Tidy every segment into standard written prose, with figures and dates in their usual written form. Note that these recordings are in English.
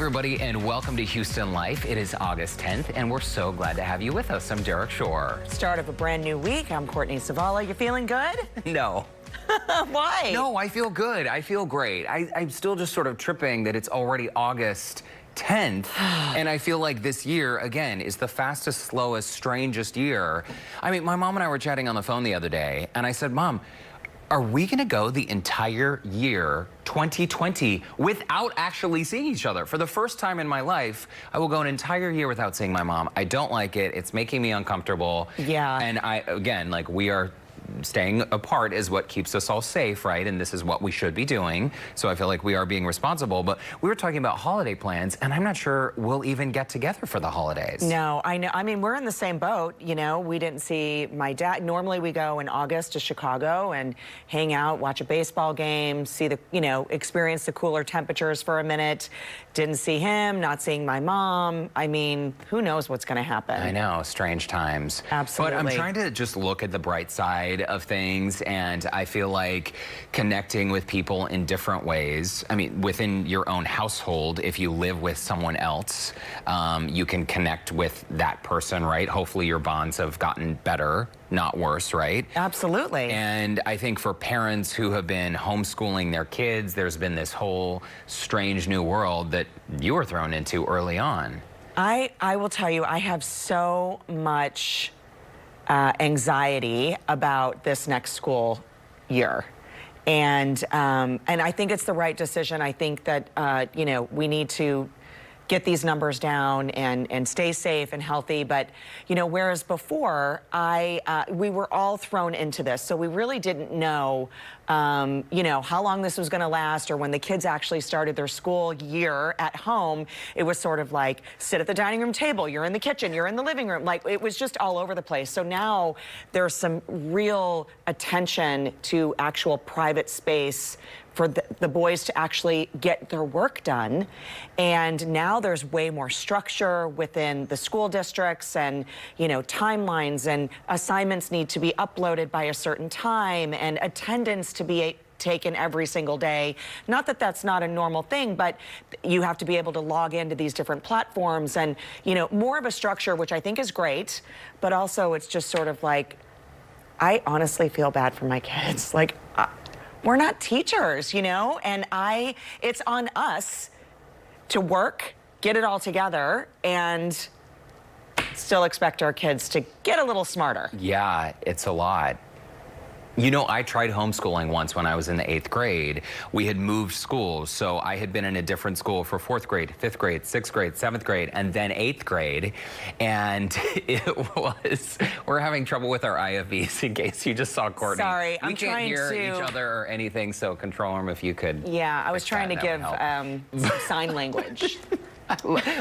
everybody, and welcome to Houston Life. It is August 10th, and we're so glad to have you with us. I'm Derek Shore. Start of a brand new week. I'm Courtney Savala. You feeling good? No. Why? No, I feel good. I feel great. I'm still just sort of tripping that it's already August 10th, and I feel like this year, again, is the fastest, slowest, strangest year. I mean, my mom and I were chatting on the phone the other day, and I said, Mom, are we going to go the entire year 2020 without actually seeing each other? For the first time in my life, I will go an entire year without seeing my mom. I don't like it. It's making me uncomfortable. Yeah. And again, like, we are staying apart is what keeps us all safe, right? And this is what we should be doing. So I feel like we are being responsible. But we were talking about holiday plans, and I'm not sure we'll even get together for the holidays. No, I know. I mean, we're in the same boat. You know, we didn't see my dad. Normally we go in August to Chicago and hang out, watch a baseball game, see the, you know, experience the cooler temperatures for a minute. Didn't see him, not seeing my mom. I mean, who knows what's going to happen? I know, strange times. Absolutely. But I'm trying to just look at the bright side of things, and I feel like connecting with people in different ways. I mean, within your own household, if you live with someone else, you can connect with that person, right? Hopefully your bonds have gotten better, not worse, right? Absolutely. And I think for parents who have been homeschooling their kids, there's been this whole strange new world that you were thrown into early on. I will tell you, I have so much anxiety about this next school year. And I think it's the right decision. I think that, you know, we need to get these numbers down and stay safe and healthy. But, you know, whereas before, we were all thrown into this. So we really didn't know, you know, how long this was going to last, or when the kids actually started their school year at home, it was sort of like, sit at the dining room table, you're in the kitchen, you're in the living room. Like, it was just all over the place. So now there's some real attention to actual private space for the boys to actually get their work done. And now there's way more structure within the school districts, and, you know, timelines, and assignments need to be uploaded by a certain time, and attendance to be taken every single day. Not that that's not a normal thing, but you have to be able to log into these different platforms, and, you know, more of a structure, which I think is great, but also it's just sort of like, I honestly feel bad for my kids. Like, we're not teachers, you know, and it's on us to work, get it all together, and still expect our kids to get a little smarter. Yeah, it's a lot. You know, I tried homeschooling once when I was in the 8th grade. We had moved schools, so I had been in a different school for 4th grade, 5th grade, 6th grade, 7th grade, and then 8th grade. And we're having trouble with our IFBs, in case you just saw Courtney. Sorry, I'm trying to... We can't hear each other or anything, so control them if you could. Yeah, I was trying to give some sign language.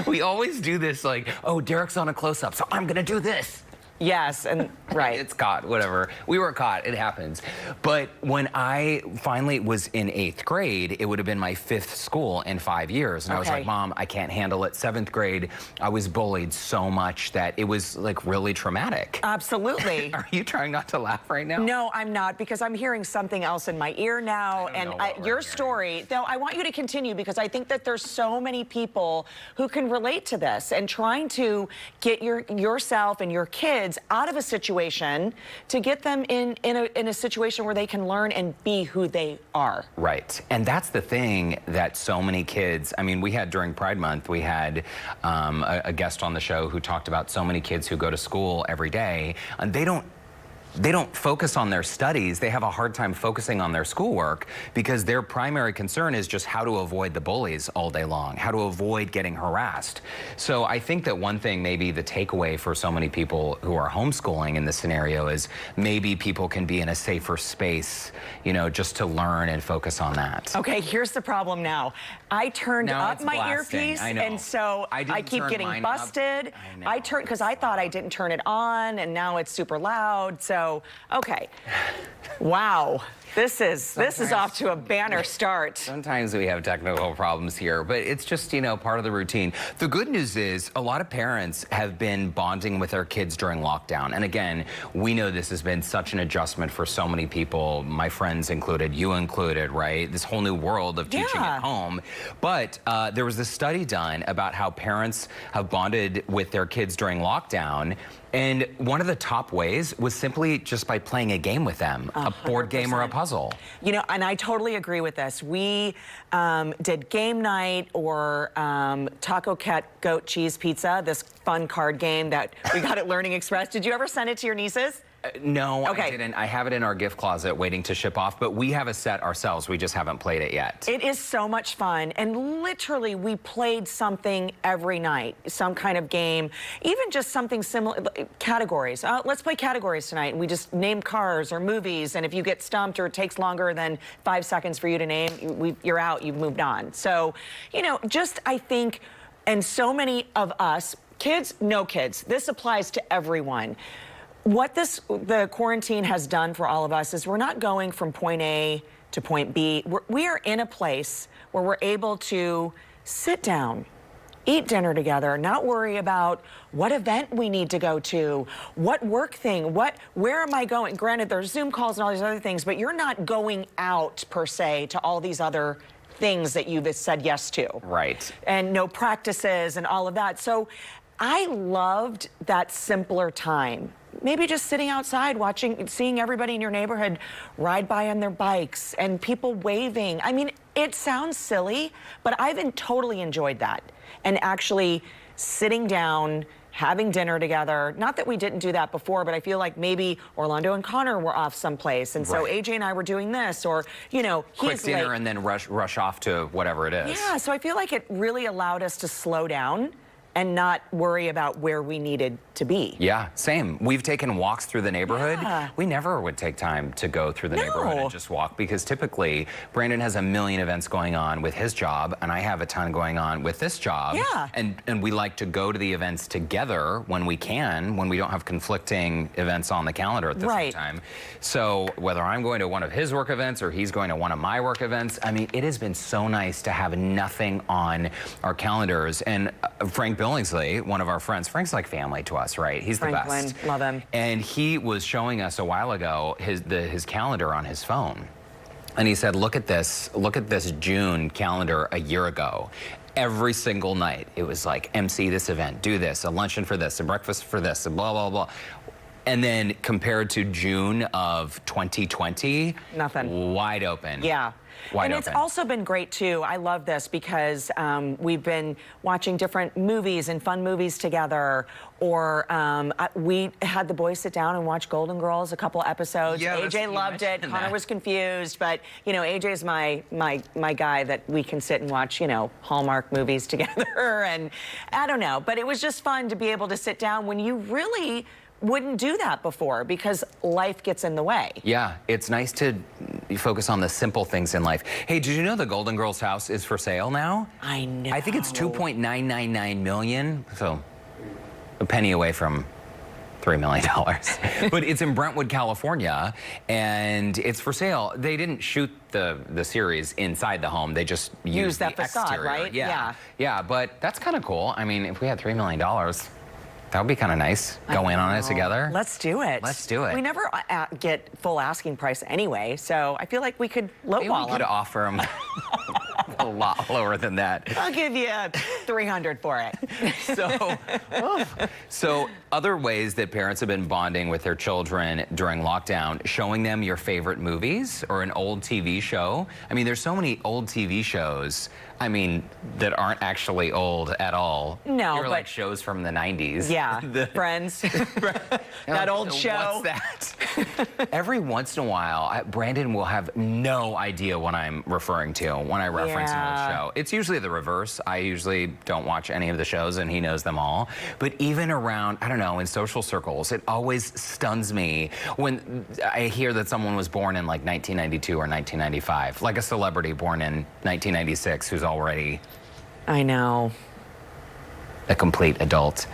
We always do this, like, oh, Derek's on a close-up, so I'm gonna do this. Yes, and right. It's caught, whatever. We were caught, it happens. But when I finally was in 8th grade, it would have been my 5th school in 5 years. And I was like, Mom, I can't handle it. 7th grade, I was bullied so much that it was, like, really traumatic. Absolutely. Are you trying not to laugh right now? No, I'm not, because I'm hearing something else in my ear now. And your story, though, I want you to continue, because I think that there's so many people who can relate to this, and trying to get yourself and your kids out of a situation to get them in a situation where they can learn and be who they are. Right. And that's the thing that so many kids, I mean, we had during Pride Month, we had a guest on the show who talked about so many kids who go to school every day, and they don't focus on their studies. They have a hard time focusing on their schoolwork, because their primary concern is just how to avoid the bullies all day long, how to avoid getting harassed. So I think that one thing, maybe the takeaway for so many people who are homeschooling in this scenario, is maybe people can be in a safer space, you know, just to learn and focus on that. Okay, here's the problem now. I turned up my earpiece, and so I keep getting busted. I turned, because I thought I didn't turn it on, and now it's super loud. So So, okay. Wow. This is off to a banner start. Sometimes we have technical problems here, but it's just, you know, part of the routine. The good news is a lot of parents have been bonding with their kids during lockdown. And again, we know this has been such an adjustment for so many people, my friends included, you included, right? This whole new world of teaching at home. But there was a study done about how parents have bonded with their kids during lockdown. And one of the top ways was simply just by playing a game with them, a board game or a puzzle. You know, and I totally agree with this. We did game night or taco cat goat cheese pizza, this fun card game that we got at Learning Express. Did you ever send it to your nieces? No, okay. I didn't. I have it in our gift closet waiting to ship off, but we have a set ourselves. We just haven't played it yet. It is so much fun. And literally, we played something every night, some kind of game, even just something similar, categories. Let's play categories tonight. And we just name cars or movies. And if you get stumped or it takes longer than 5 seconds for you to name, you're out, you've moved on. So, you know, just I think, and so many of us, kids, no kids, this applies to everyone. What the quarantine has done for all of us is we're not going from point A to point B. We are in a place where we're able to sit down, eat dinner together, not worry about what event we need to go to, what work thing, where am I going? Granted, there's Zoom calls and all these other things, but you're not going out per se to all these other things that you've said yes to. Right. And no practices and all of that. So I loved that simpler time. Maybe just sitting outside watching, seeing everybody in your neighborhood ride by on their bikes and people waving. I mean, it sounds silly, but I've totally enjoyed that. And actually sitting down, having dinner together. Not that we didn't do that before, but I feel like maybe Orlando and Connor were off someplace. And so AJ and I were doing this, or, you know, quick dinner and then rush off to whatever it is. Yeah, so I feel like it really allowed us to slow down and not worry about where we needed to be. Yeah, same. We've taken walks through the neighborhood. Yeah. We never would take time to go through the neighborhood and just walk, because typically Brandon has a million events going on with his job and I have a ton going on with this job. Yeah. And we like to go to the events together when we can, when we don't have conflicting events on the calendar at the same time. So whether I'm going to one of his work events or he's going to one of my work events, I mean, it has been so nice to have nothing on our calendars. And Frank Billingsley, one of our friends, Frank's like family to us, right? He's the best. Love him. And he was showing us a while ago his calendar on his phone. And he said, look at this June calendar a year ago. Every single night, it was like, MC this event, do this, a luncheon for this, a breakfast for this, a blah, blah, blah. And then compared to June of 2020, nothing. Wide open. Yeah. Wide and open. It's also been great too. I love this because we've been watching different movies and fun movies together, or we had the boys sit down and watch Golden Girls, a couple episodes. Yeah, AJ loved it. Connor was confused, but you know, AJ's my guy that we can sit and watch, you know, Hallmark movies together, and I don't know, but it was just fun to be able to sit down when you really wouldn't do that before because life gets in the way. Yeah, it's nice to focus on the simple things in life. Hey, did you know the Golden Girls house is for sale now? I know. I think it's $2.999 million, so a penny away from $3 million. But it's in Brentwood, California, and it's for sale. They didn't shoot the series inside the home. They just used that the facade, exterior. right? Yeah. Yeah, but that's kind of cool. I mean, if we had $3 million, that would be kind of nice. Go in on it together. Let's do it. Let's do it. We never get full asking price anyway, so I feel like we could lowball them. We could offer them a lot lower than that. I'll give you 300 for it. So other ways that parents have been bonding with their children during lockdown, showing them your favorite movies or an old TV show. I mean, there's so many old TV shows, I mean, that aren't actually old at all. No, They're but like shows from the 90s. Yeah, Friends. That old show. What's that? Every once in a while, Brandon will have no idea what I'm referring to when I reference an old show. It's usually the reverse. I usually don't watch any of the shows and he knows them all. But even around, I don't know, in social circles, it always stuns me when I hear that someone was born in like 1992 or 1995, like a celebrity born in 1996 who's already, I know, a complete adult.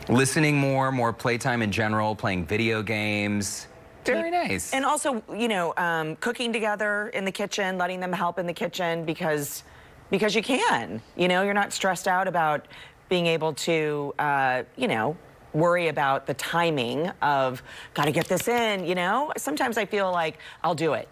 Listening more playtime in general, playing video games, Very nice. And also, you know, cooking together in the kitchen, letting them help in the kitchen because you can. You know, you're not stressed out about being able to, you know, worry about the timing of got to get this in, you know? Sometimes I feel like I'll do it.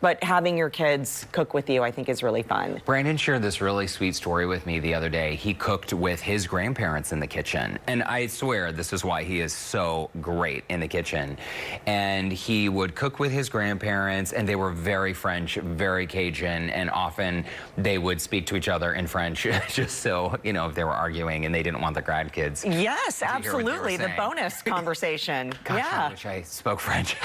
But having your kids cook with you, I think, is really fun. Brandon shared this really sweet story with me the other day. He cooked with his grandparents in the kitchen. And I swear this is why he is so great in the kitchen. And he would cook with his grandparents, and they were very French, very Cajun, and often they would speak to each other in French just so, you know, if they were arguing and they didn't want the grandkids. Yes, absolutely. The bonus conversation. Gosh, yeah. I wish I spoke French.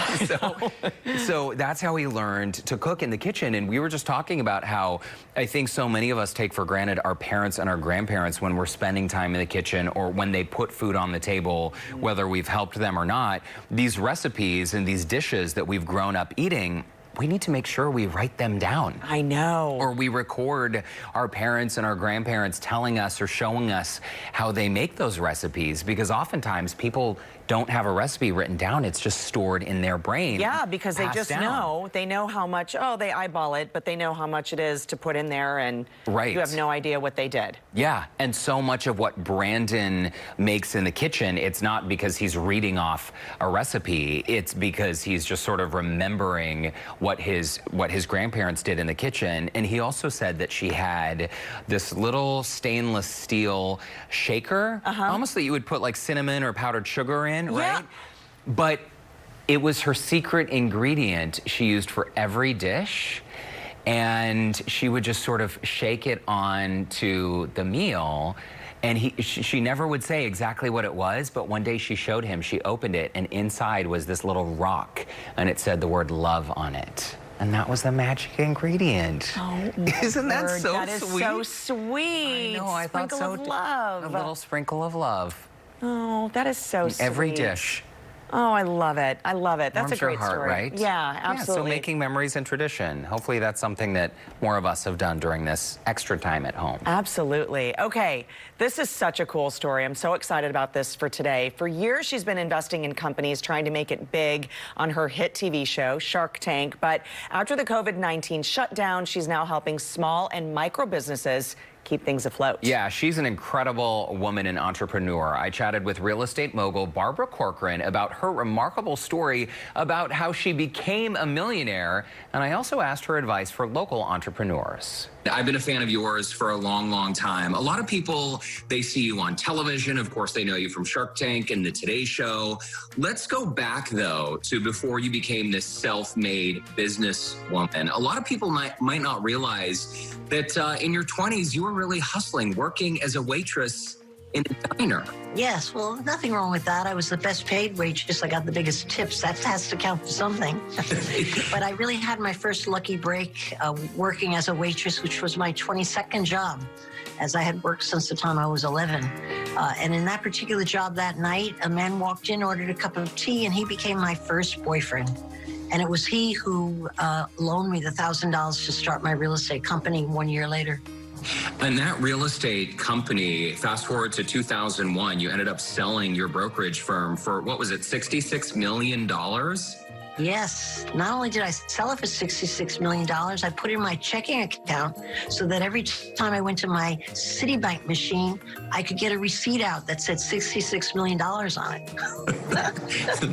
So that's how he learned to cook in the kitchen. And we were just talking about how I think so many of us take for granted our parents and our grandparents when we're spending time in the kitchen or when they put food on the table, whether we've helped them or not. These recipes and these dishes that we've grown up eating, we need to make sure we write them down. I know. Or we record our parents and our grandparents telling us or showing us how they make those recipes, because oftentimes people don't have a recipe written down. It's just stored in their brain. Yeah, because they just know. They know how much, oh, they eyeball it, but they know how much it is to put in there, and you have no idea what they did. Yeah, and so much of what Brandon makes in the kitchen, it's not because he's reading off a recipe. It's because he's just sort of remembering what his grandparents did in the kitchen. And he also said that she had this little stainless steel shaker, almost that you would put like cinnamon or powdered sugar in, right? But it was her secret ingredient she used for every dish. And she would just sort of shake it on to the meal. And she never would say exactly what it was, but one day she showed him, she opened it, and inside was this little rock, and it said the word love on it. And that was the magic ingredient. Oh, isn't that so sweet? That is so sweet. I know, I thought so. Sprinkle of love. A little sprinkle of love. Oh, that is so sweet. Every dish. Oh, I love it. I love it. That's Warms a great your heart, story. right? Yeah, absolutely. Yeah, so making memories and tradition. Hopefully that's something that more of us have done during this extra time at home. Absolutely. Okay, this is such a cool story. I'm so excited about this for today. For years, she's been investing in companies trying to make it big on her hit TV show, Shark Tank. But after the COVID-19 shutdown, she's now helping small and micro businesses keep things afloat. Yeah, she's an incredible woman and entrepreneur. I chatted with real estate mogul Barbara Corcoran about her remarkable story about how she became a millionaire, and I also asked her advice for local entrepreneurs. I've been a fan of yours for a long, long time. A lot of people, they see you on television. Of course, they know you from Shark Tank and the Today Show. Let's go back, though, to before you became this self-made businesswoman. A lot of people might not realize that in your 20s, you were really hustling, working as a waitress in a diner. Yes, well, nothing wrong with that. I was the best paid waitress. I got the biggest tips. That has to count for something. But I really had my first lucky break working as a waitress, which was my 22nd job, as I had worked since the time I was 11. And in that particular job that night, a man walked in, ordered a cup of tea, and he became my first boyfriend. And it was he who loaned me the $1,000 to start my real estate company 1 year later. And that real estate company, fast forward to 2001, you ended up selling your brokerage firm for, what was it, $66 million? Yes. Not only did I sell it for $66 million, I put it in my checking account so that every time I went to my Citibank machine, I could get a receipt out that said $66 million on it.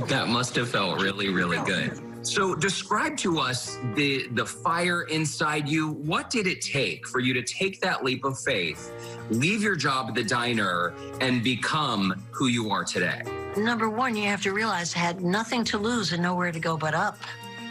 That must have felt really, really good. So describe to us the fire inside you. What did it take for you to take that leap of faith, leave your job at the diner, and become who you are today? Number one, you have to realize I had nothing to lose and nowhere to go but up.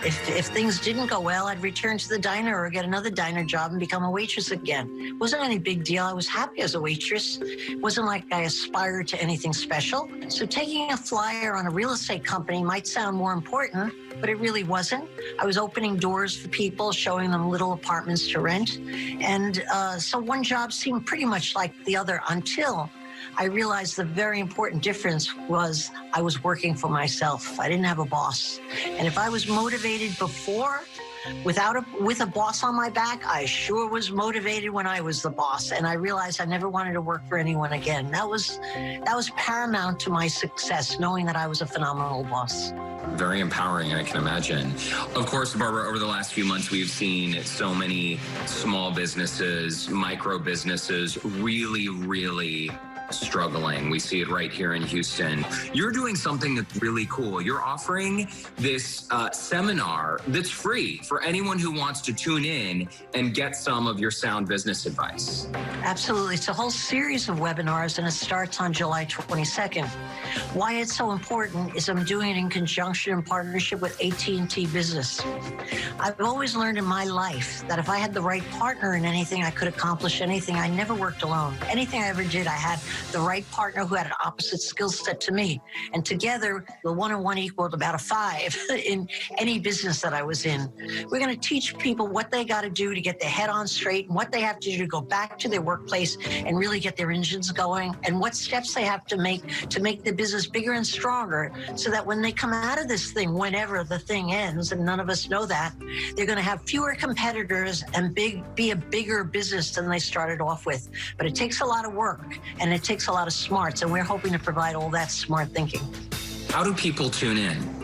If things didn't go well, I'd return to the diner or get another diner job and become a waitress again. It wasn't any big deal. I was happy as a waitress. It wasn't like I aspired to anything special. So taking a flyer on a real estate company might sound more important, but it really wasn't. I was opening doors for people, showing them little apartments to rent. And so one job seemed pretty much like the other until I realized the very important difference was I was working for myself. I didn't have a boss. And if I was motivated before, with a boss on my back, I sure was motivated when I was the boss. And I realized I never wanted to work for anyone again. That was paramount to my success, knowing that I was a phenomenal boss. Very empowering, I can imagine. Of course, Barbara, over the last few months, we've seen so many small businesses, micro businesses really struggling. We see it right here in Houston. You're doing something that's really cool. You're offering this seminar that's free for anyone who wants to tune in and get some of your sound business advice. Absolutely. It's a whole series of webinars, and it starts on July 22nd. Why it's so important is I'm doing it in conjunction and partnership with AT&T Business. I've always learned in my life that if I had the right partner in anything, I could accomplish anything. I never worked alone. Anything I ever did, I had the right partner who had an opposite skill set to me. And together, the 1 and 1 equaled about a 5 in any business that I was in. We're going to teach people what they got to do to get their head on straight and what they have to do to go back to their workplace and really get their engines going, and what steps they have to make the business bigger and stronger, so that when they come out of this thing, whenever the thing ends, and none of us know that, they're going to have fewer competitors and be a bigger business than they started off with. But it takes a lot of work, and it takes a lot of smarts, and we're hoping to provide all that smart thinking. How do people tune in?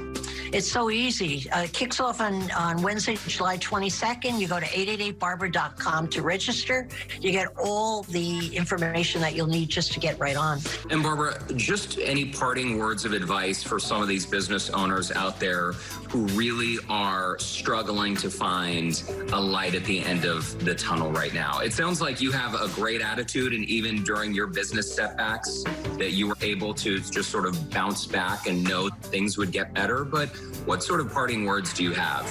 It's so easy. It kicks off on Wednesday, July 22nd. You go to 888barbara.com to register. You get all the information that you'll need just to get right on. And Barbara, just any parting words of advice for some of these business owners out there who really are struggling to find a light at the end of the tunnel right now? It sounds like you have a great attitude, and even during your business setbacks, that you were able to just sort of bounce back and know things would get better. But what sort of parting words do you have?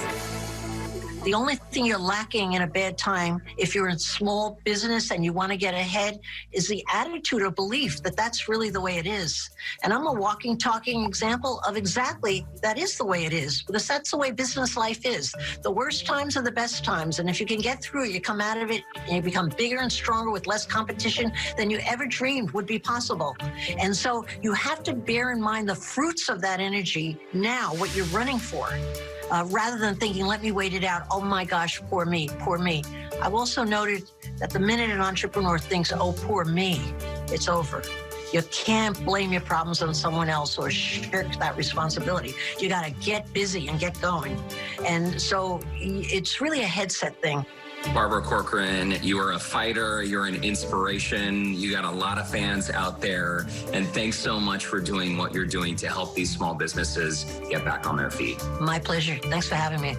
The only thing you're lacking in a bad time, if you're in small business and you want to get ahead, is the attitude or belief that that's really the way it is. And I'm a walking, talking example of exactly that is the way it is, because that's the way business life is. The worst times are the best times. And if you can get through it, you come out of it and you become bigger and stronger with less competition than you ever dreamed would be possible. And so you have to bear in mind the fruits of that energy now, what you're running for. Rather than thinking, let me wait it out. Oh my gosh, poor me, poor me. I've also noted that the minute an entrepreneur thinks, oh, poor me, it's over. You can't blame your problems on someone else or shirk that responsibility. You got to get busy and get going. And so it's really a headset thing. Barbara Corcoran, you are a fighter, you're an inspiration, you got a lot of fans out there, and thanks so much for doing what you're doing to help these small businesses get back on their feet. My pleasure. Thanks for having me.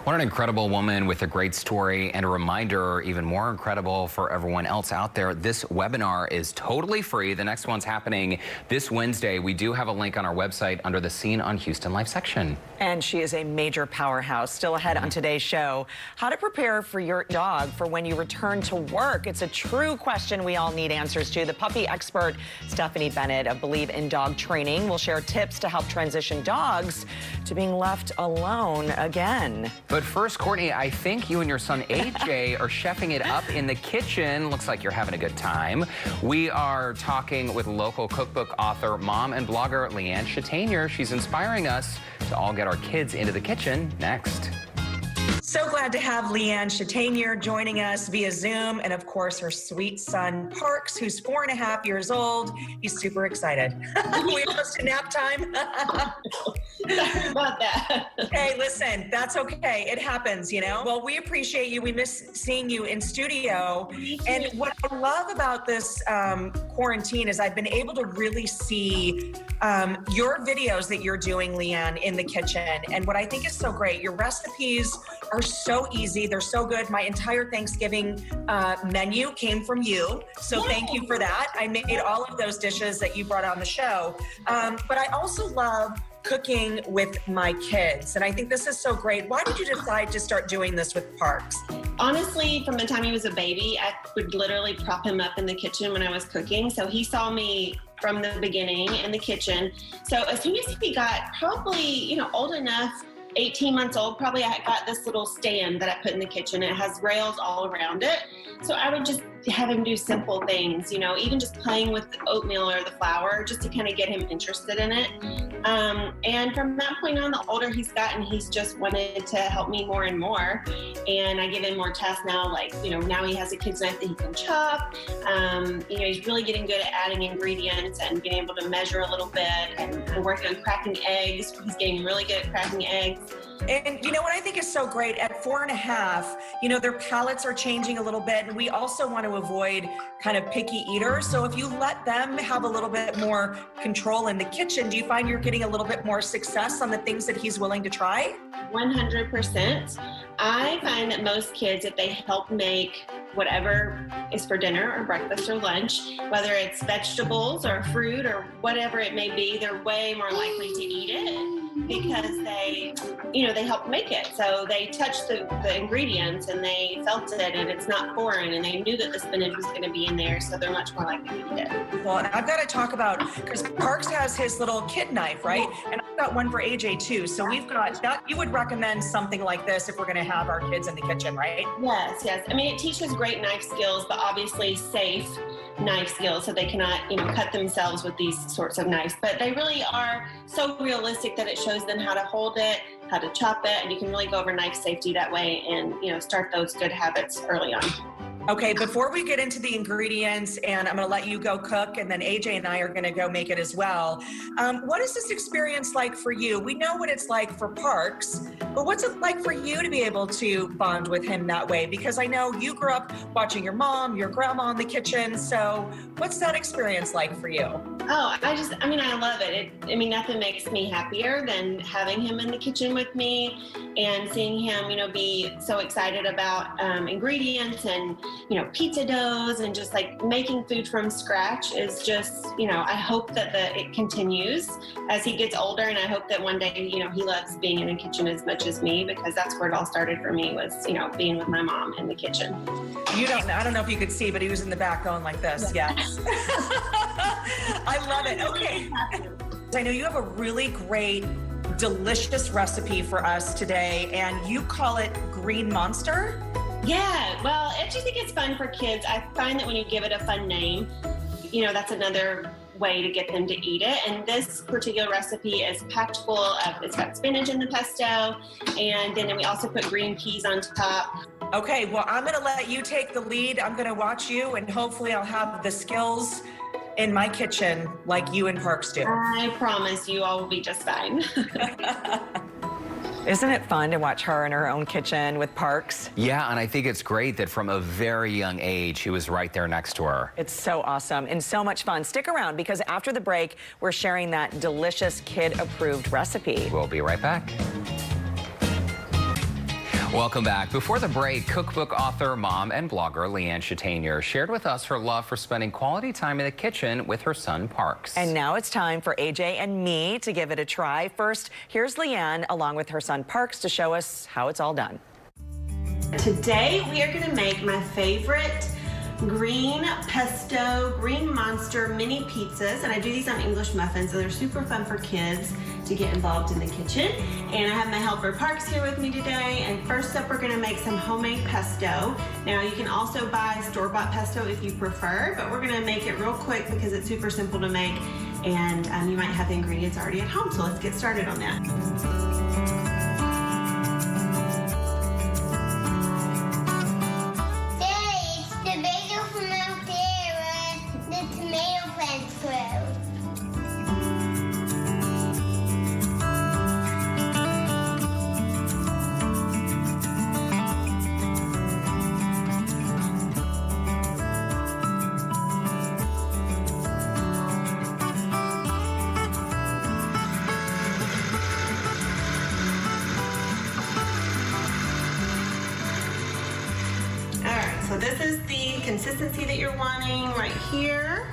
What an incredible woman with a great story, and a reminder, even more incredible for everyone else out there, this webinar is totally free. The next one's happening this Wednesday. We do have a link on our website under the Scene on Houston Life section. And she is a major powerhouse. Still ahead on today's show, how to prepare for your dog for when you return to work. It's a true question we all need answers to. The puppy expert, Stephanie Bennett of Believe in Dog Training, will share tips to help transition dogs to being left alone again. But first, Courtney, I think you and your son AJ are chefing it up in the kitchen. Looks like you're having a good time. We are talking with local cookbook author, mom, and blogger Leanne Chattanier. She's inspiring us to all get our kids into the kitchen next. So glad to have Leanne Chattanier joining us via Zoom, and of course her sweet son Parks, who's 4.5 years old. He's super excited. We almost to nap time. Sorry about that. Hey, listen, that's okay. It happens, you know. Well, we appreciate you. We miss seeing you in studio. And what I love about this quarantine is I've been able to really see your videos that you're doing, Leanne, in the kitchen. And what I think is so great, your recipes are so easy. They're so good. My entire Thanksgiving menu came from you. So thank you for that. I made all of those dishes that you brought on the show. But I also love cooking with my kids. And I think this is so great. Why did you decide to start doing this with Parks? Honestly, from the time he was a baby, I would literally prop him up in the kitchen when I was cooking. So he saw me from the beginning in the kitchen. So as soon as he got probably, old enough, 18 months old, probably I got this little stand that I put in the kitchen. It has rails all around it. So I would just have him do simple things, you know, even just playing with the oatmeal or the flour, just to kind of get him interested in it. And from that point on, the older he's gotten, he's just wanted to help me more and more. And I give him more tasks now, like, you know, now he has a kid's knife that he can chop. You know, he's really getting good at adding ingredients and being able to measure a little bit. And I'm working on cracking eggs. He's getting really good at cracking eggs. And you know what I think is so great, at 4.5, you know, their palates are changing a little bit, and we also want to avoid kind of picky eaters. So if you let them have a little bit more control in the kitchen, do you find you're getting a little bit more success on the things that he's willing to try? 100%. I find that most kids, if they help make whatever is for dinner or breakfast or lunch, whether it's vegetables or fruit or whatever it may be, they're way more likely to eat it because they, you know, they help make it. So they touched the ingredients and they felt it, and it's not foreign, and they knew that the spinach was going to be in there, so they're much more likely to eat it. Well, and I've got to talk about, because Parks has his little kid knife, right? And I've got one for AJ too. So we've got that. You would recommend something like this if we're going to have our kids in the kitchen, right? Yes, yes. I mean, it teaches great knife skills, but obviously safe knife skills, so they cannot, you know, cut themselves with these sorts of knives. But they really are so realistic that it shows them how to hold it, how to chop it, and you can really go over knife safety that way and, you know, start those good habits early on. Okay, before we get into the ingredients, and I'm going to let you go cook, and then AJ and I are going to go make it as well. What is this experience like for you? We know what it's like for Parks, but what's it like for you to be able to bond with him that way? Because I know you grew up watching your mom, your grandma in the kitchen. So what's that experience like for you? Oh, I love it. Nothing makes me happier than having him in the kitchen with me and seeing him, you know, be so excited about ingredients and, you know, pizza doughs and just like making food from scratch is just, you know, I hope that it continues as he gets older, and I hope that one day, you know, he loves being in the kitchen as much as me, because that's where it all started for me, was, you know, being with my mom in the kitchen. I don't know if you could see, but he was in the back going like this. Yes. I love it. Okay. I know you have a really great, delicious recipe for us today, and you call it Green Monster. Yeah, well, I just think it's fun for kids. I find that when you give it a fun name, you know, that's another way to get them to eat it. And this particular recipe is packed full of, it's got spinach in the pesto, and then we also put green peas on top. Okay, well, I'm going to let you take the lead. I'm going to watch you, and hopefully I'll have the skills in my kitchen like you and Parks do. I promise you all will be just fine. Isn't it fun to watch her in her own kitchen with Parks? Yeah, and I think it's great that from a very young age, he was right there next to her. It's so awesome and so much fun. Stick around, because after the break, we're sharing that delicious kid-approved recipe. We'll be right back. Welcome back. Before the break, cookbook author, mom, and blogger Leanne Chattanier shared with us her love for spending quality time in the kitchen with her son, Parks. And now it's time for AJ and me to give it a try. First, here's Leanne along with her son, Parks, to show us how it's all done. Today, we are going to make my favorite green pesto, green monster mini pizzas, and I do these on English muffins, so they're super fun for kids to get involved in the kitchen. And I have my helper Parks here with me today, and first up we're going to make some homemade pesto. Now you can also buy store-bought pesto if you prefer, but we're going to make it real quick because it's super simple to make, and you might have the ingredients already at home, so let's get started on that. So this is the consistency that you're wanting right here.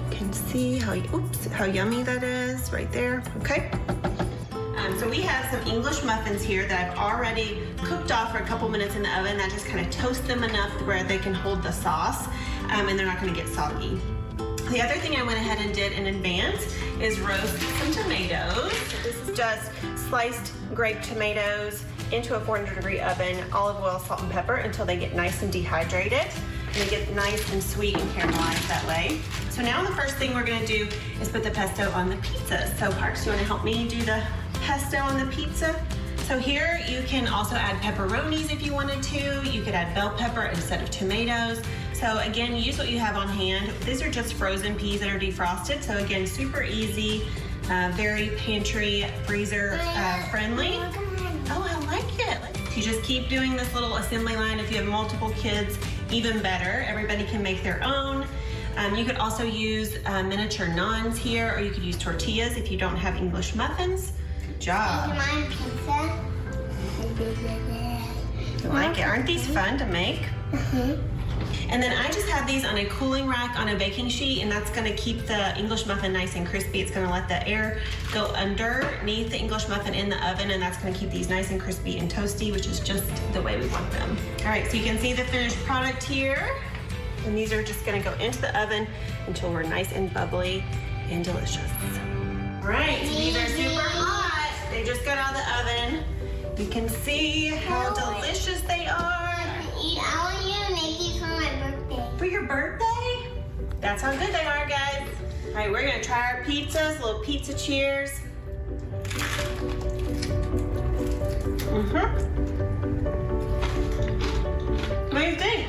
You can see how yummy that is right there, okay? So we have some English muffins here that I've already cooked off for a couple minutes in the oven. I just kind of toast them enough where they can hold the sauce, and they're not gonna get soggy. The other thing I went ahead and did in advance is roast some tomatoes. This is just sliced grape tomatoes into a 400-degree oven, olive oil, salt, and pepper until they get nice and dehydrated. They get nice and sweet and caramelized that way. So now the first thing we're gonna do is put the pesto on the pizza. So Parks, you wanna help me do the pesto on the pizza? So here you can also add pepperonis if you wanted to. You could add bell pepper instead of tomatoes. So again, use what you have on hand. These are just frozen peas that are defrosted. So again, super easy, very pantry, freezer friendly. Oh, I like it. You just keep doing this little assembly line. If you have multiple kids, even better. Everybody can make their own. You could also use miniature naans here, or you could use tortillas if you don't have English muffins. Good job. Mine pizza. I like it. Aren't these fun to make? And then I just have these on a cooling rack on a baking sheet, and that's gonna keep the English muffin nice and crispy. It's gonna let the air go underneath the English muffin in the oven, and that's gonna keep these nice and crispy and toasty, which is just the way we want them. All right, so you can see the finished product here. And these are just gonna go into the oven until we're nice and bubbly and delicious. All right, so these are super hot. They just got out of the oven. You can see how delicious they are. I want you to make these for my birthday. For your birthday? That's how good they are, guys. All right, we're gonna try our pizzas, a little pizza cheers. What do you think?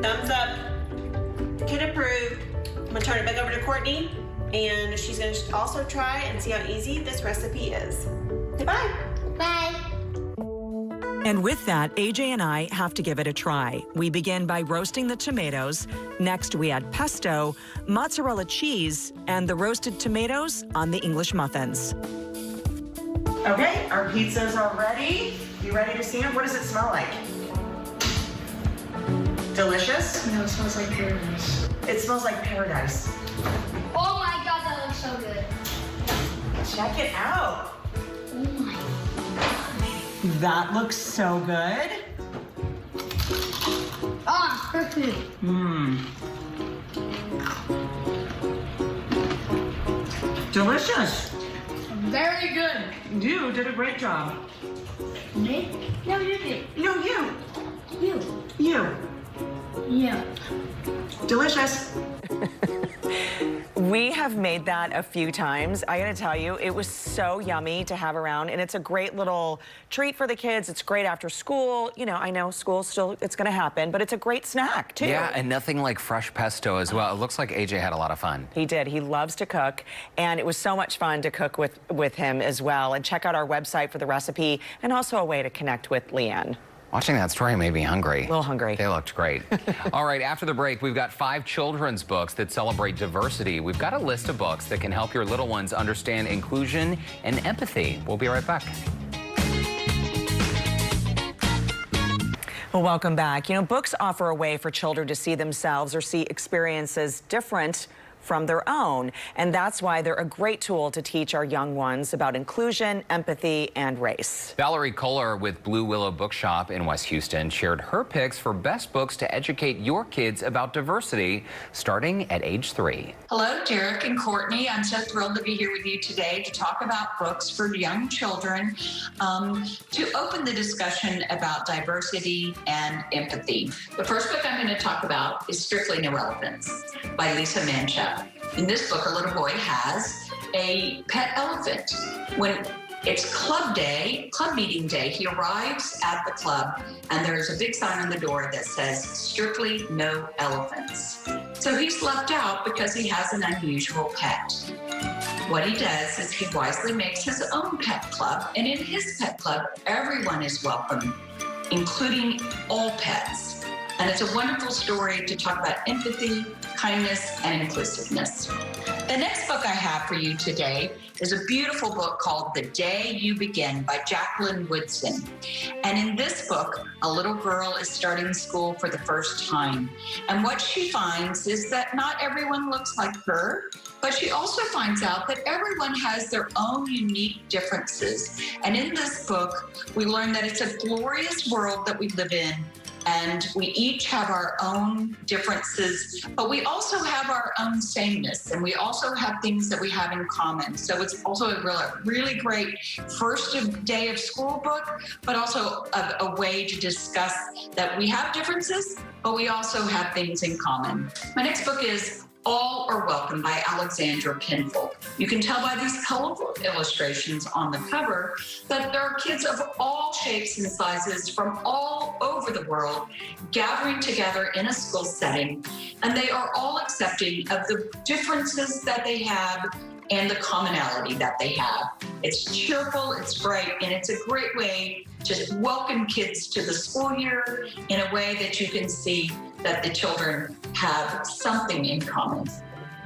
Thumbs up. Kid approved. I'm gonna turn it back over to Courtney, and she's gonna also try and see how easy this recipe is. Goodbye. Bye. And with that, AJ and I have to give it a try. We begin by roasting the tomatoes. Next, we add pesto, mozzarella cheese, and the roasted tomatoes on the English muffins. Okay, our pizzas are ready. You ready to see them? What does it smell like? Delicious? No, it smells like paradise. It smells like paradise. Oh my God, that looks so good. Check it out. Oh my God. That looks so good. Ah, perfect. Delicious. Very good. You did a great job. Me? No, you did. No, you. You. You. Yeah. Delicious. We have made that a few times. I gotta tell you, it was so yummy to have around, and it's a great little treat for the kids. It's great after school. You know, I know school's still, it's gonna happen, but it's a great snack too. Yeah, and nothing like fresh pesto as well. It looks like AJ had a lot of fun. He did. He loves to cook, and it was so much fun to cook with him as well. And check out our website for the recipe, and also a way to connect with Leanne. Watching that story made me hungry. A little hungry. They looked great. All right, after the break, we've got 5 children's books that celebrate diversity. We've got a list of books that can help your little ones understand inclusion and empathy. We'll be right back. Well, welcome back. You know, books offer a way for children to see themselves or see experiences different from their own, and that's why they're a great tool to teach our young ones about inclusion, empathy, and race. Valerie Kohler with Blue Willow Bookshop in West Houston shared her picks for best books to educate your kids about diversity starting at age 3. Hello, Derek and Courtney. I'm so thrilled to be here with you today to talk about books for young children to open the discussion about diversity and empathy. The first book I'm going to talk about is Strictly No Elephants by Lisa Mancha. In this book, a little boy has a pet elephant. When it's club meeting day, he arrives at the club and there's a big sign on the door that says, Strictly No Elephants. So he's left out because he has an unusual pet. What he does is he wisely makes his own pet club, and in his pet club, everyone is welcome, including all pets. And it's a wonderful story to talk about empathy, kindness, and inclusiveness. The next book I have for you today is a beautiful book called The Day You Begin by Jacqueline Woodson. And in this book, a little girl is starting school for the first time. And what she finds is that not everyone looks like her, but she also finds out that everyone has their own unique differences. And in this book, we learn that it's a glorious world that we live in, And we each have our own differences, but we also have our own sameness, and we also have things that we have in common. So it's also a really great first day of school book, but also a way to discuss that we have differences, but we also have things in common. My next book is All Are Welcome by Alexandra. You can tell by these colorful illustrations on the cover that there are kids of all shapes and sizes from all over the world gathering together in a school setting, and they are all accepting of the differences that they have and the commonality that they have. It's cheerful, it's bright, and it's a great way to welcome kids to the school year in a way that you can see that the children have something in common.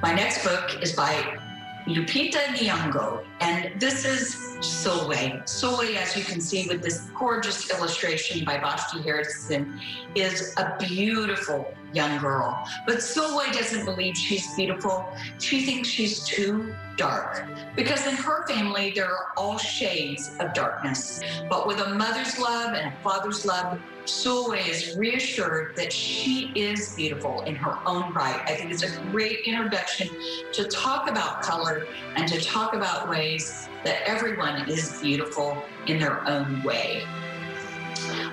My next book is by Lupita Nyong'o, and this is Sulwe. Sulwe, as you can see with this gorgeous illustration by Vashti Harrison, is a beautiful young girl. But Sulwe doesn't believe she's beautiful. She thinks she's too dark, because in her family, there are all shades of darkness. But with a mother's love and a father's love, Sulwe is reassured that she is beautiful in her own right. I think it's a great introduction to talk about color and to talk about ways that everyone is beautiful in their own way.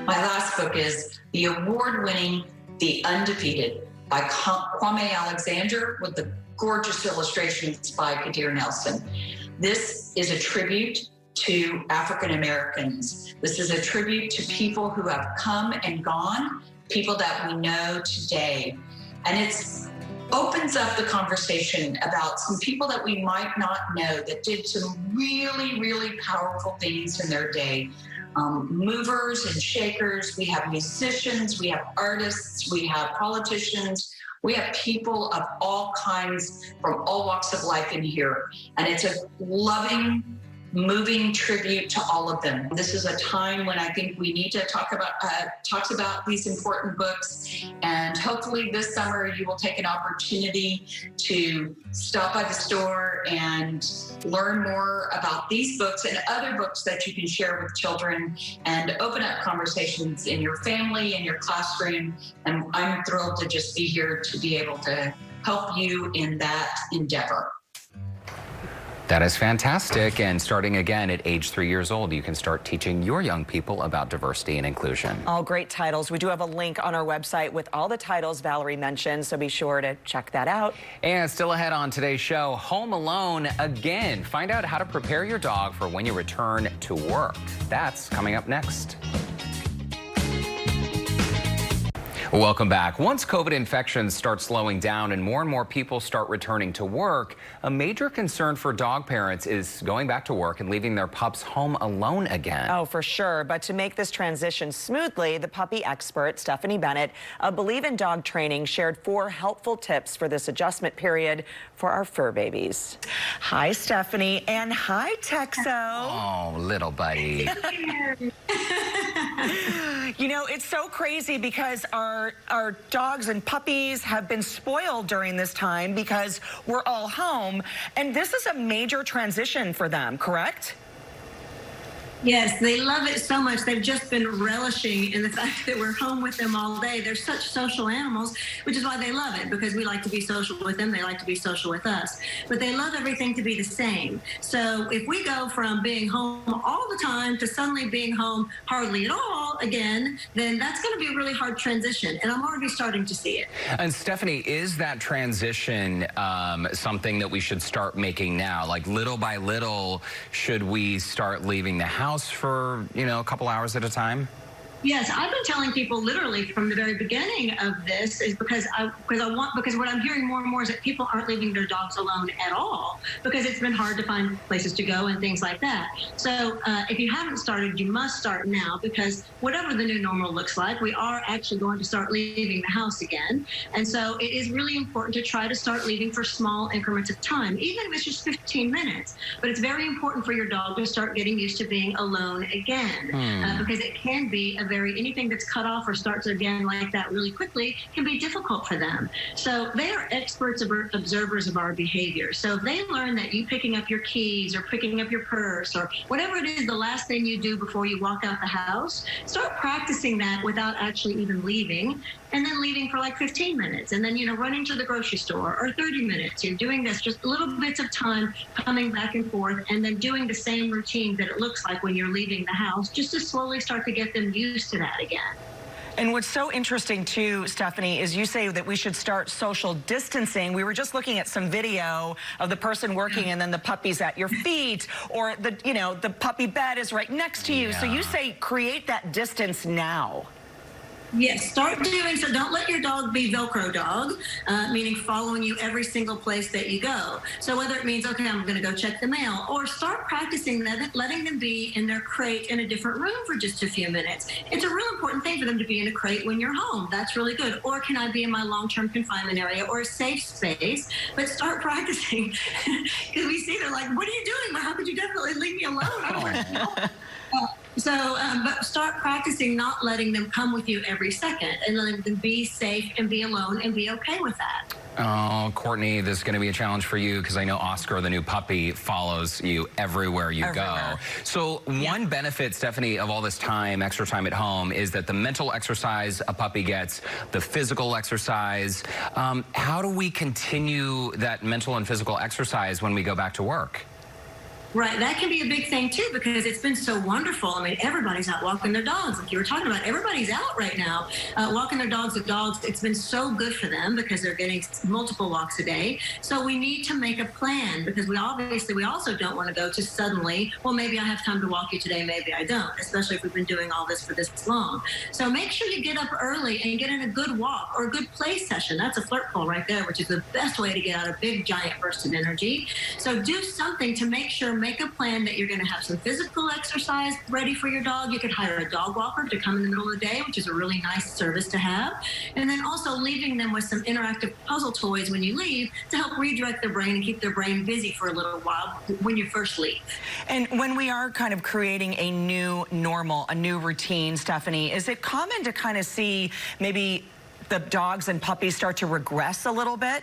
My last book is the award-winning The Undefeated by Kwame Alexandra, with the gorgeous illustrations by Kadir Nelson. This is a tribute to African Americans. This is a tribute to people who have come and gone, people that we know today. And it opens up the conversation about some people that we might not know that did some really, really powerful things in their day. Movers and shakers, we have musicians, we have artists, we have politicians, we have people of all kinds from all walks of life in here. And it's a loving, moving tribute to all of them. This is a time when I think we need to talk about these important books, and hopefully this summer you will take an opportunity to stop by the store and learn more about these books and other books that you can share with children, and open up conversations in your family, in your classroom. And I'm thrilled to just be here to be able to help you in that endeavor. That is fantastic. And starting again at age 3 years old, you can start teaching your young people about diversity and inclusion. All great titles. We do have a link on our website with all the titles Valerie mentioned, so be sure to check that out. And still ahead on today's show, Home Alone again. Find out how to prepare your dog for when you return to work. That's coming up next. Welcome back. Once COVID infections start slowing down and more people start returning to work, a major concern for dog parents is going back to work and leaving their pups home alone again. Oh, for sure. But to make this transition smoothly, the puppy expert, Stephanie Bennett of Believe in Dog Training, shared 4 helpful tips for this adjustment period for our fur babies. Hi, Stephanie. And hi, Texo. Oh, little buddy. You know, it's so crazy because our dogs and puppies have been spoiled during this time because we're all home. And this is a major transition for them, correct? Yes, they love it so much. They've just been relishing in the fact that we're home with them all day. They're such social animals, which is why they love it, because we like to be social with them. They like to be social with us. But they love everything to be the same. So if we go from being home all the time to suddenly being home hardly at all again, then that's going to be a really hard transition. And I'm already starting to see it. And Stephanie, is that transition something that we should start making now? Like little by little, should we start leaving the house for, a couple hours at a time? Yes, I've been telling people literally from the very beginning of this is because what I'm hearing more and more is that people aren't leaving their dogs alone at all because it's been hard to find places to go and things like that. So if you haven't started, you must start now, because whatever the new normal looks like, we are actually going to start leaving the house again. And so it is really important to try to start leaving for small increments of time, even if it's just 15 minutes. But it's very important for your dog to start getting used to being alone again because it can be a anything that's cut off or starts again like that really quickly can be difficult for them. So they are experts observers of our behavior. So if they learn that you picking up your keys or picking up your purse or whatever it is, the last thing you do before you walk out the house, start practicing that without actually even leaving, and then leaving for like 15 minutes, and then, running to the grocery store, or 30 minutes. You're doing this, just little bits of time coming back and forth, and then doing the same routine that it looks like when you're leaving the house, just to slowly start to get them used to that again. And what's so interesting too, Stephanie, is you say that we should start social distancing. We were just looking at some video of the person working and then the puppy's at your feet, or the puppy bed is right next to you. Yeah. So you say create that distance now. Yes, start doing so. Don't let your dog be Velcro dog, meaning following you every single place that you go. So whether it means, okay, I'm going to go check the mail, or start practicing that, letting them be in their crate in a different room for just a few minutes. It's a real important thing for them to be in a crate when you're home. That's really good. Or can I be in my long-term confinement area or a safe space? But start practicing, because we see they're like, what are you doing? Well, how could you definitely leave me alone? I don't want to know. But start practicing not letting them come with you every second, and letting them be safe and be alone and be okay with that. Oh, Courtney, this is going to be a challenge for you, because I know Oscar, the new puppy, follows you everywhere you go. So one benefit, Stephanie, of all this time, extra time at home, is that the mental exercise a puppy gets, the physical exercise. How do we continue that mental and physical exercise when we go back to work? Right, that can be a big thing too, because it's been so wonderful. I mean, everybody's out walking their dogs, like you were talking about. Everybody's out right now walking their dogs. The dogs, it's been so good for them because they're getting multiple walks a day. So we need to make a plan, because we also don't want to go to suddenly, well, maybe I have time to walk you today, maybe I don't, especially if we've been doing all this for this long. So make sure you get up early and get in a good walk or a good play session. That's a flirt pull right there, which is the best way to get out a big giant burst of energy. So do something to make a plan that you're going to have some physical exercise ready for your dog. You could hire a dog walker to come in the middle of the day, which is a really nice service to have. And then also leaving them with some interactive puzzle toys when you leave to help redirect their brain and keep their brain busy for a little while when you first leave. And when we are kind of creating a new normal, a new routine, Stephanie, is it common to kind of see maybe the dogs and puppies start to regress a little bit?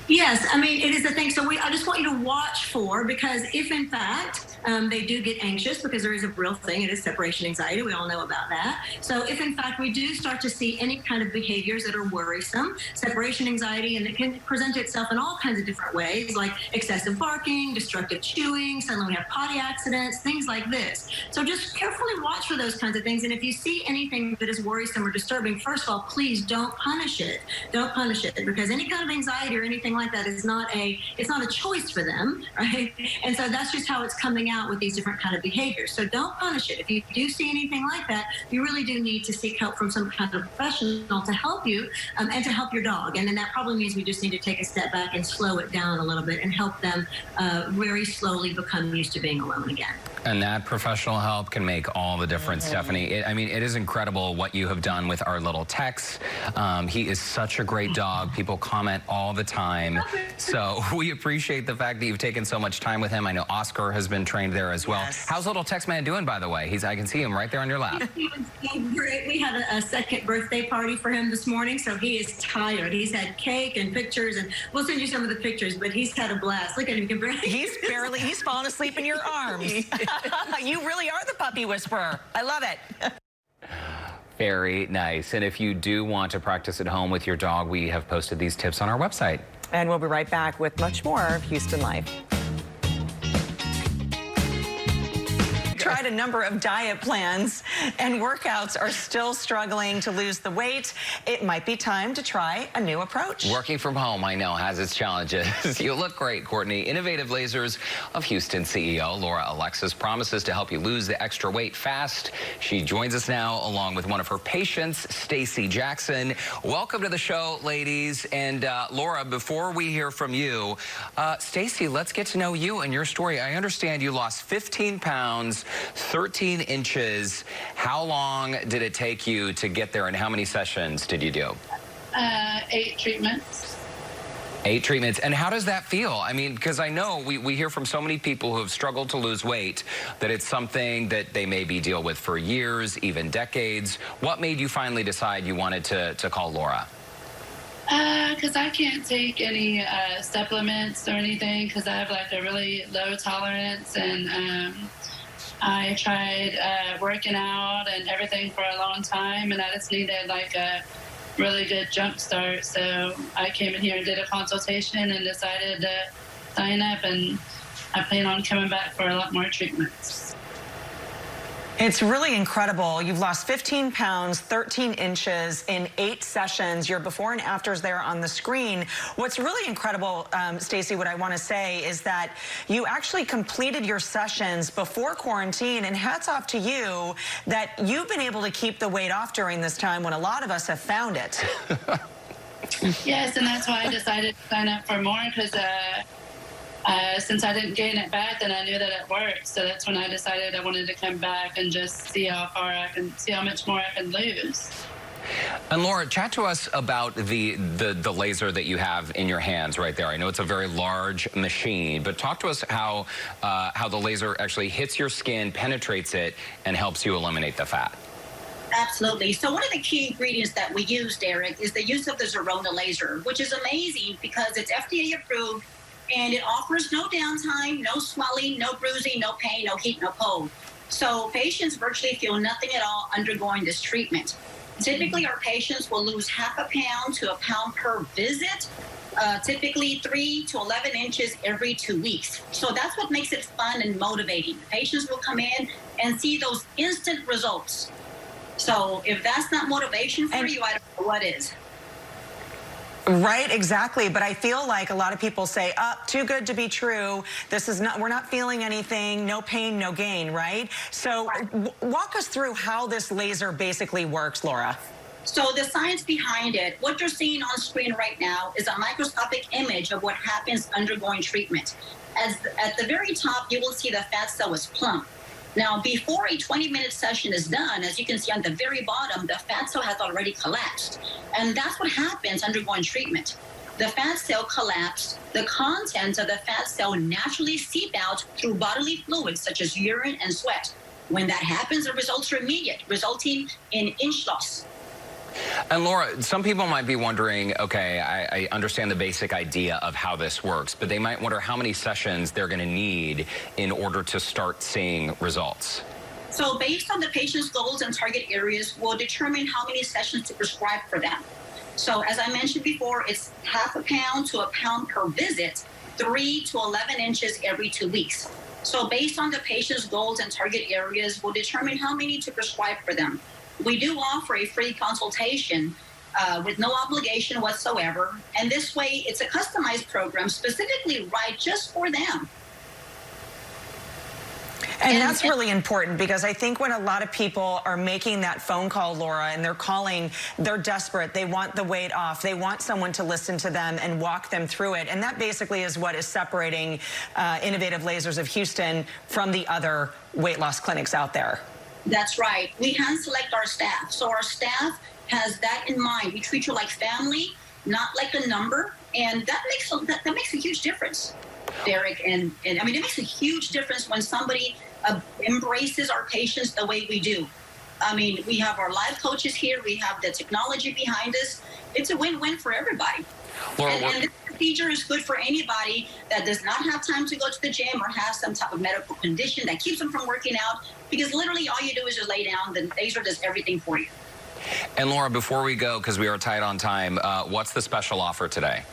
Yes, I mean, it is a thing. So I just want you to watch for, because if in fact they do get anxious, because there is a real thing, it is separation anxiety. We all know about that. So if in fact we do start to see any kind of behaviors that are worrisome, separation anxiety, and it can present itself in all kinds of different ways, like excessive barking, destructive chewing, suddenly we have potty accidents, things like this. So just carefully watch for those kinds of things. And if you see anything that is worrisome or disturbing, first of all, please don't punish it. Don't punish it, because any kind of anxiety or anything like that is not a choice for them, right? And so that's just how it's coming out with these different kind of behaviors. So don't punish it. If you do see anything like that, you really do need to seek help from some kind of professional to help you and to help your dog. And then that probably means we just need to take a step back and slow it down a little bit and help them very slowly become used to being alone again. And that professional help can make all the difference, Stephanie. It is incredible what you have done with our little Tex. He is such a great dog. People comment all the time. So we appreciate the fact that you've taken so much time with him. I know Oscar has been trained there as well. Yes. How's little Tex Man doing, by the way? I can see him right there on your lap. He was so great. We had a second birthday party for him this morning, so he is tired. He's had cake and pictures, and we'll send you some of the pictures, but he's had a blast. Look at him. He's fallen asleep in your arms. You really are the puppy whisperer. I love it. Very nice. And if you do want to practice at home with your dog, we have posted these tips on our website. And we'll be right back with much more of Houston Life. Tried a number of diet plans and workouts are still struggling to lose the weight. It might be time to try a new approach. Working from home, I know, has its challenges. You look great, Courtney. Innovative Lasers of Houston CEO Laura Alexis promises to help you lose the extra weight fast. She joins us now along with one of her patients, Stacy Jackson. Welcome to the show, ladies. And Laura, before we hear from you, Stacy, let's get to know you and your story. I understand you lost 15 pounds, 13 inches. How long did it take you to get there, and how many sessions did you do? 8 treatments. 8 treatments. And how does that feel? I mean, because I know we hear from so many people who have struggled to lose weight that it's something that they maybe deal with for years, even decades. What made you finally decide you wanted to call Laura? Because I can't take any supplements or anything because I have like a really low tolerance, and I tried working out and everything for a long time, and I just needed like a really good jump start. So I came in here and did a consultation and decided to sign up, and I plan on coming back for a lot more treatments. It's really incredible. You've lost 15 pounds, 13 inches in 8 sessions. Your before and afters there on the screen. What's really incredible, Stacey, what I want to say is that you actually completed your sessions before quarantine, and hats off to you that you've been able to keep the weight off during this time when a lot of us have found it. Yes, and that's why I decided to sign up for more, because since I didn't gain it back, then I knew that it worked. So that's when I decided I wanted to come back and just see how much more I can lose. And Laura, chat to us about the laser that you have in your hands right there. I know it's a very large machine, but talk to us how the laser actually hits your skin, penetrates it, and helps you eliminate the fat. Absolutely. So one of the key ingredients that we use, Derek, is the use of the Zerona Laser, which is amazing because it's FDA approved and it offers no downtime, no swelling, no bruising, no pain, no heat, no cold. So patients virtually feel nothing at all undergoing this treatment. Typically, our patients will lose half a pound to a pound per visit, typically 3 to 11 inches every 2 weeks. So that's what makes it fun and motivating. Patients will come in and see those instant results. So if that's not motivation for you, I don't know what is. Right, exactly. But I feel like a lot of people say, too good to be true. This is not, we're not feeling anything, no pain, no gain, right? So walk us through how this laser basically works, Laura. So the science behind it, what you're seeing on screen right now is a microscopic image of what happens undergoing treatment. At the very top, you will see the fat cell is plump. Now, before a 20-minute session is done, as you can see on the very bottom, the fat cell has already collapsed. And that's what happens undergoing treatment. The fat cell collapsed, the contents of the fat cell naturally seep out through bodily fluids such as urine and sweat. When that happens, the results are immediate, resulting in inch loss. And Laura, some people might be wondering, okay, I understand the basic idea of how this works, but they might wonder how many sessions they're going to need in order to start seeing results. So based on the patient's goals and target areas, we'll determine how many sessions to prescribe for them. So as I mentioned before, it's half a pound to a pound per visit, 3 to 11 inches every 2 weeks. So based on the patient's goals and target areas, we'll determine how many to prescribe for them. We do offer a free consultation with no obligation whatsoever. And this way, it's a customized program specifically right just for them. And that's really important because I think when a lot of people are making that phone call, Laura, and they're calling, they're desperate. They want the weight off. They want someone to listen to them and walk them through it. And that basically is what is separating Innovative Lasers of Houston from the other weight loss clinics out there. That's right. We hand select our staff. So our staff has that in mind. We treat you like family, not like a number. And that makes a huge difference, Derek. And I mean, it makes a huge difference when somebody embraces our patients the way we do. I mean, we have our live coaches here. We have the technology behind us. It's a win-win for everybody. Laura, and this procedure is good for anybody that does not have time to go to the gym or have some type of medical condition that keeps them from working out, because literally all you do is just lay down. The laser does everything for you. And Laura, before we go, because we are tight on time, what's the special offer today?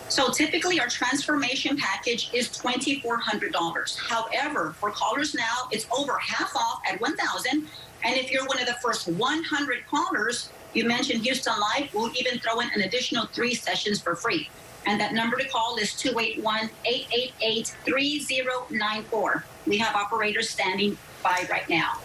So typically our transformation package is $2,400. However, for callers now, it's over half off at $1,000. And if you're one of the first 100 callers, you mentioned Houston Live, we'll even throw in an additional 3 sessions for free. And that number to call is 281-888-3094. We have operators standing by right now.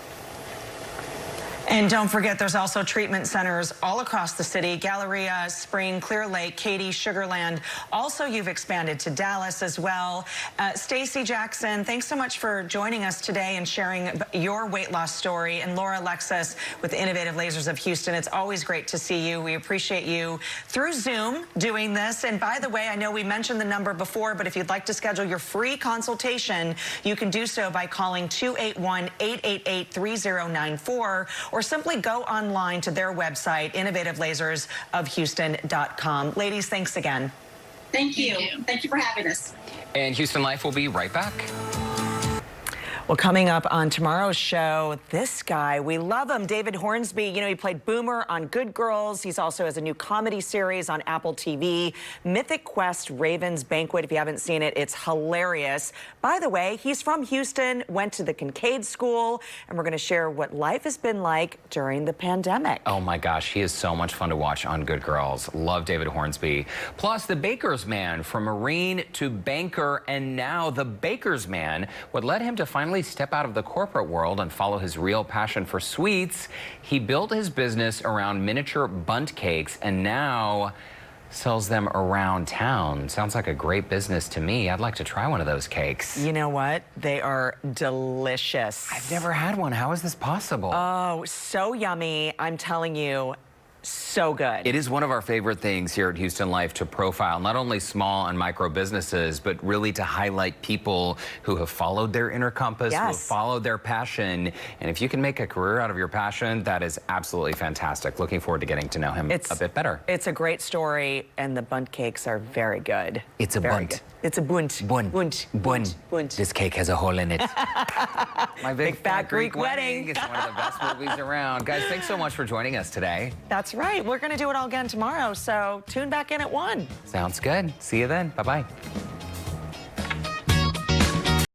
And don't forget, there's also treatment centers all across the city: Galleria, Spring, Clear Lake, Katy, Sugarland. Also, you've expanded to Dallas as well. Stacy Jackson, thanks so much for joining us today and sharing your weight loss story. And Laura Alexis with Innovative Lasers of Houston. It's always great to see you. We appreciate you through Zoom doing this. And by the way, I know we mentioned the number before, but if you'd like to schedule your free consultation, you can do so by calling 281-888-3094 or simply go online to their website, innovativelasersofhouston.com. Ladies, thanks again. Thank you. Thank you for having us. And Houston Life will be right back. Well, coming up on tomorrow's show, this guy, we love him, David Hornsby. You know, he played Boomer on Good Girls. He's also has a new comedy series on Apple TV, Mythic Quest Raven's Banquet. If you haven't seen it, it's hilarious. By the way, he's from Houston, went to the Kincaid School, and we're going to share what life has been like during the pandemic. Oh my gosh, he is so much fun to watch on Good Girls. Love David Hornsby. Plus, the baker's man, from Marine to banker, and now the baker's man. What led him to finally step out of the corporate world and follow his real passion for sweets? He built his business around miniature bundt cakes and now sells them around town. Sounds like a great business to me. I'd like to try one of those cakes. You know what? They are delicious. I've never had one. How is this possible? Oh, so yummy. I'm telling you. So good. It is one of our favorite things here at Houston Life to profile not only small and micro businesses, but really to highlight people who have followed their inner compass, who have followed their passion. And if you can make a career out of your passion, that is absolutely fantastic. Looking forward to getting to know him a bit better. It's a great story, and the bundt cakes are very good. It's a bundt. It's a bundt. Bundt. This cake has a hole in it. My Big Fat Greek Wedding. It's one of the best movies around. Guys, thanks so much for joining us today. That's right. We're going to do it all again tomorrow, so tune back in at 1. Sounds good. See you then. Bye-bye.